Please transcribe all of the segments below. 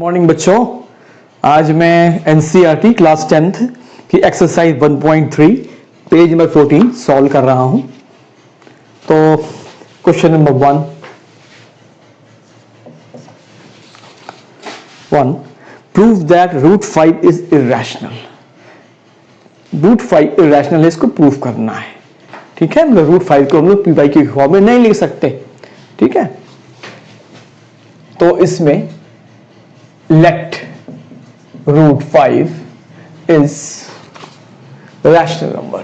Morning बच्चों, आज मैं एनसीईआरटी क्लास 10th की एक्सरसाइज 1.3 पेज नंबर 14 सॉल्व कर रहा हूं। तो question number 1 prove that root 5 is irrational. Root 5 irrational है, इसको प्रूव करना है। ठीक है, मतलब रूट 5 को हम लोग पी वाई की फॉर्म में नहीं लिख सकते। ठीक है, तो इसमें let root 5 is rational number।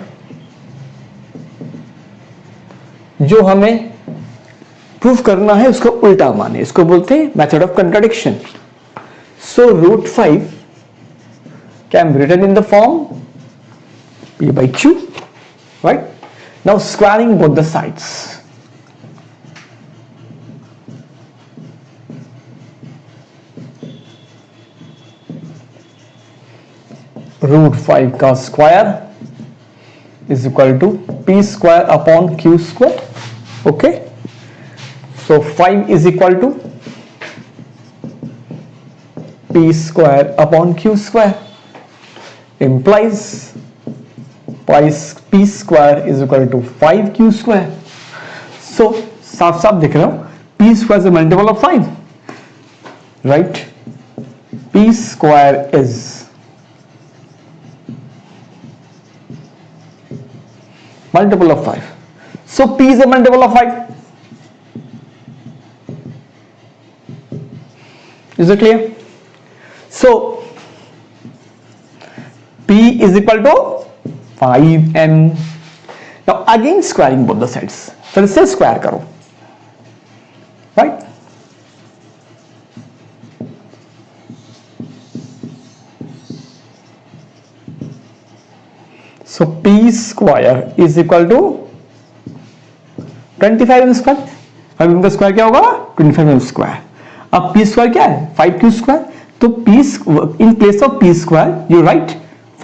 जो हमें प्रूफ करना है उसको उल्टा माने, इसको बोलते हैं method of contradiction. So root 5 can be written in the form p by q, right? Now squaring both the sides, root 5 का square is equal to P square upon Q square. Okay, so 5 is equal to P square upon Q square implies P square is equal to 5 Q square. So साफ साफ दिख रहा हूं, P square is multiple of 5, right? P square is multiple of 5. So p is a multiple of 5. Is it clear? So p is equal to 5n. Now again squaring both the sides. फिर से square करो, right? So p square is equal to 25 square. अब इनका square क्या होगा? 25 square. अब p square क्या है? 5q square. तो p in place of p square you write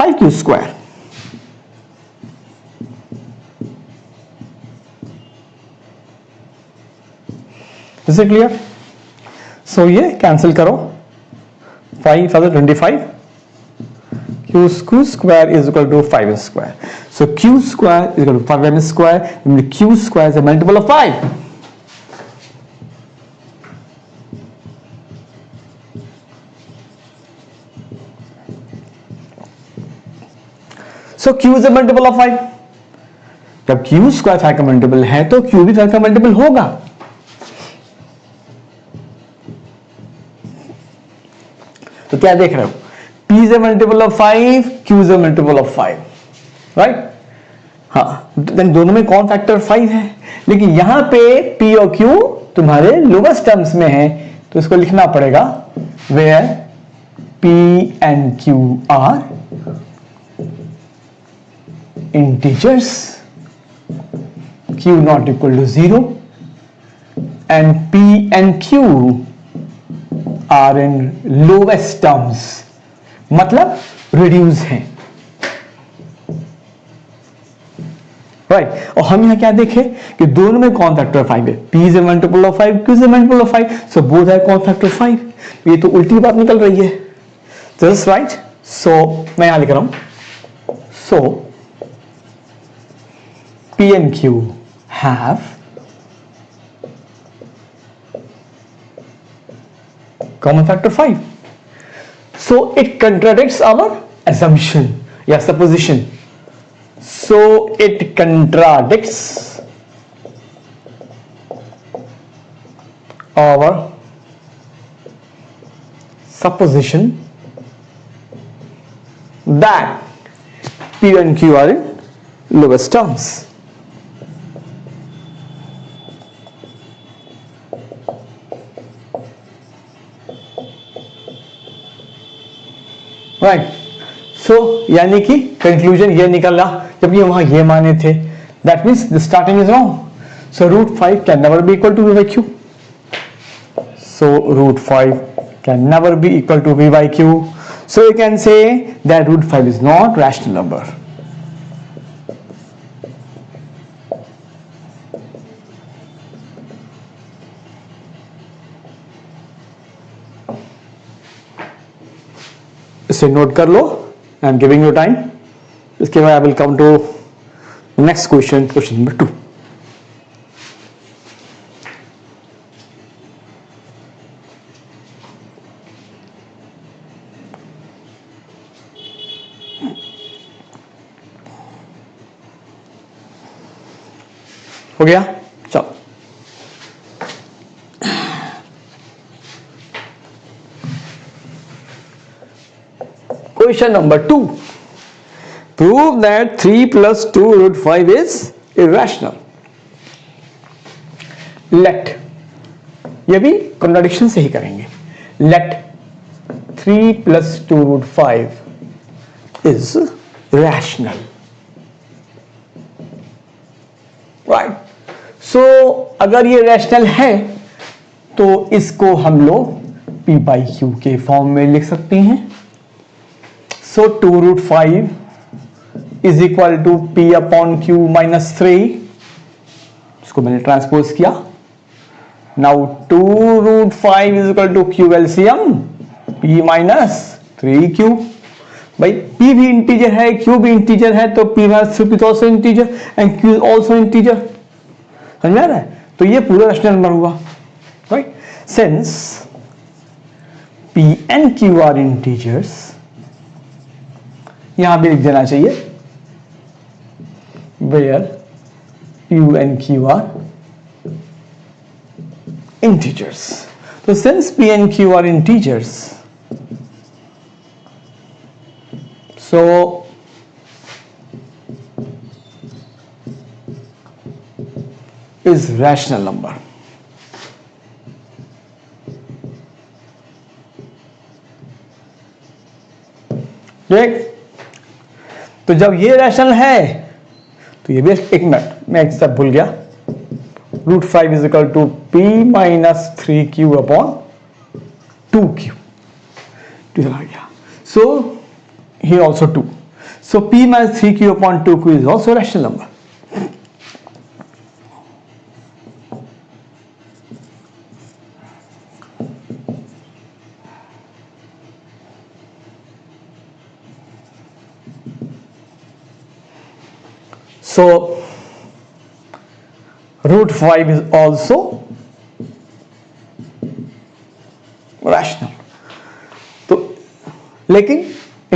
5q square. Is it clear? So ये कैंसिल करो, 5 25, q square is equal to 5 square. So q square is equal to 5m square. And q square is a multiple of 5. So q is a multiple of 5. जब q square 5 का multiple है तो q भी 5 का multiple होगा। तो क्या देख रहे हो? p is a multiple of 5, q is a multiple of 5, right? हाँ, दोनों में कौन फैक्टर 5 है, लेकिन यहां पे p और q तुम्हारे लोवेस्ट टर्म्स में है, तो इसको लिखना पड़ेगा where p and q are integers, q not equal to 0 and p and q are in lowest terms, मतलब रिड्यूस हैं, राइट? और हम यहां क्या देखें कि दोनों में कौन फैक्टर 5 है? p is a multiple of 5, q is a multiple of 5, so both are common factor 5। ये तो उल्टी बात निकल रही है, जस्ट राइट। सो मैं यहां लिख रहा हूं, सो p and q have common factor 5. So it contradicts our assumption, yeah, supposition. So it contradicts our supposition that p and q are in lowest terms. Right? So यानी कि कंक्लूजन ये निकला, जबकि वहां ये माने थे, that means the starting is wrong. So root 5 can never be equal to v by q. So root 5 can never be equal to v by q. So you can say that root 5 is not rational number. इसे note कर लो, I am giving you time. इसके बाद I will come to next question, question number 2. हो गया? चलो. Question number 2. Prove that 3 plus 2 root 5 is irrational. Let, ये भी contradiction से ही करेंगे. Let 3 plus 2 root 5 is rational. Right. So अगर ये rational है तो इसको हम लोग P by Q के फॉर्म में लिख सकते हैं. So 2 root 5 is equal to P upon Q minus 3. इसको मैंने ट्रांसपोज किया. Now 2 root 5 is equal to Q LCM P minus 3Q. भाई P भी इंटीजर है, Q भी इंटीजर है, तो P minus 3 is also integer and Q is also integer. समझ में आ रहा है? तो ये पूरा रैशनल नंबर हुआ. Right. Since P and Q are integers, यहां भी लिख देना चाहिए where P and Q are integers. So since P and Q are integers, so is rational number. ठीक. तो जब ये रैशनल है तो ये भी, एक मिनट मैं एक स्टेप भूल गया. Root 5 is equal to P minus 3Q upon 2Q. चला गया. सो here also 2. So P minus 3Q upon 2Q is also a rational number. So root 5 is also rational. तो लेकिन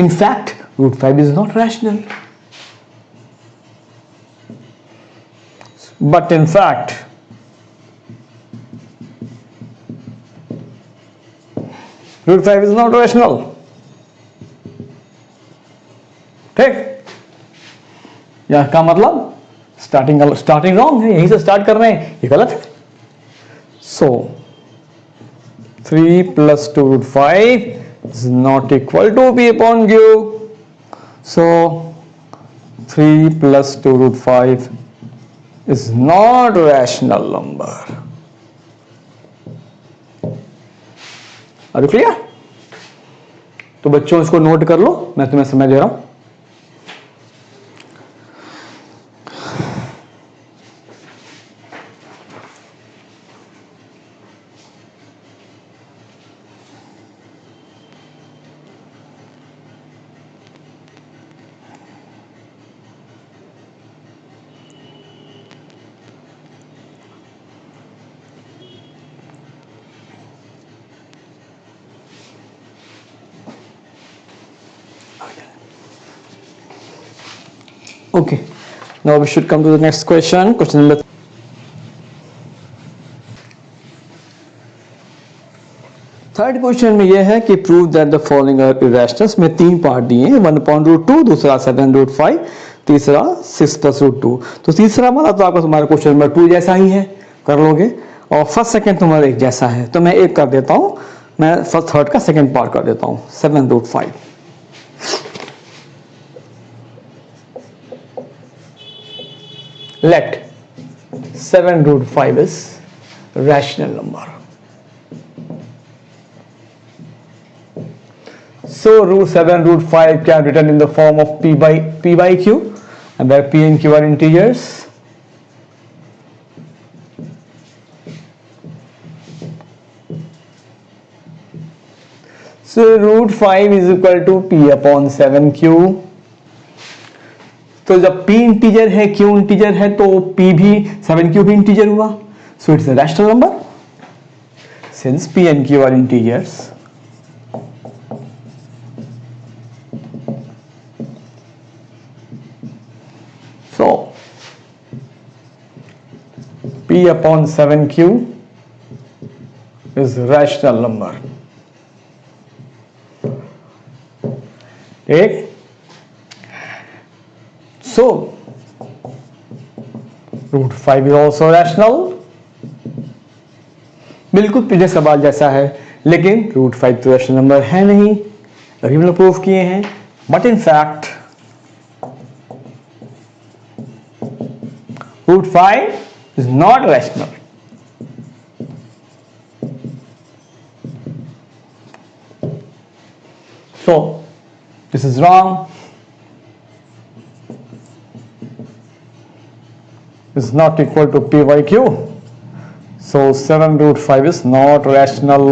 in fact root 5 is not rational. But in fact root 5 is not rational. ठीक. यह का मतलब starting wrong है, यहीं से start कर रहे हैं, ये गलत है. सो 3 plus 2 root 5 is not equal to P upon Q. So 3 plus 2 root 5 is not a rational number. Are you clear? तो बच्चों इसको नोट कर लो, मैं तुम्हें समय दे रहा हूं. Okay, now we should come to the next question. Question number 3. Third question में यह है कि prove that the following are irrationals. में 3 पार्ट दिए हैं, 1 upon root 2, दूसरा 7 root 5, तीसरा 6 plus root 2. तो तीसरा वाला तो आपका तुम्हारा क्वेश्चन नंबर 2 जैसा ही है, कर लोगे. और फर्स्ट सेकंड तुम्हारा एक जैसा है, तो मैं एक कर देता हूं, मैं फर्स्ट थर्ड का सेकंड पार्ट कर देता हूं. 7 root 5. Let 7 root 5 is rational number. So root 7 root 5 can be written in the form of P by Q, and where P and Q are integers. So √5 is equal to p/7q। तो जब p integer है, q integer है, तो p भी 7q भी integer हुआ। So it's a rational number since p and q are integers। So p/7q is rational number। ठीक। So √5 is also rational। बिल्कुल पिछले सवाल जैसा है, लेकिन √5 तो रैशनल नंबर है नहीं, अभी हम लोग प्रूफ किए हैं। But in fact √5 is not rational। So this is wrong, is not equal to p/q। So 7√5 is not rational।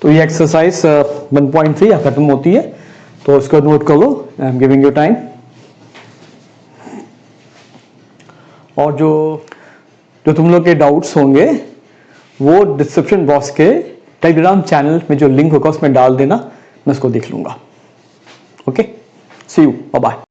तो ये एक्सरसाइज 1.3 खत्म होती है, तो इसको नोट कर लो। I am giving you time. और जो तुम लोग के डाउट्स होंगे वो डिस्क्रिप्शन बॉक्स के टेलीग्राम चैनल में जो लिंक होगा उसमें डाल देना, मैं उसको देख लूंगा। Okay, see you, bye bye.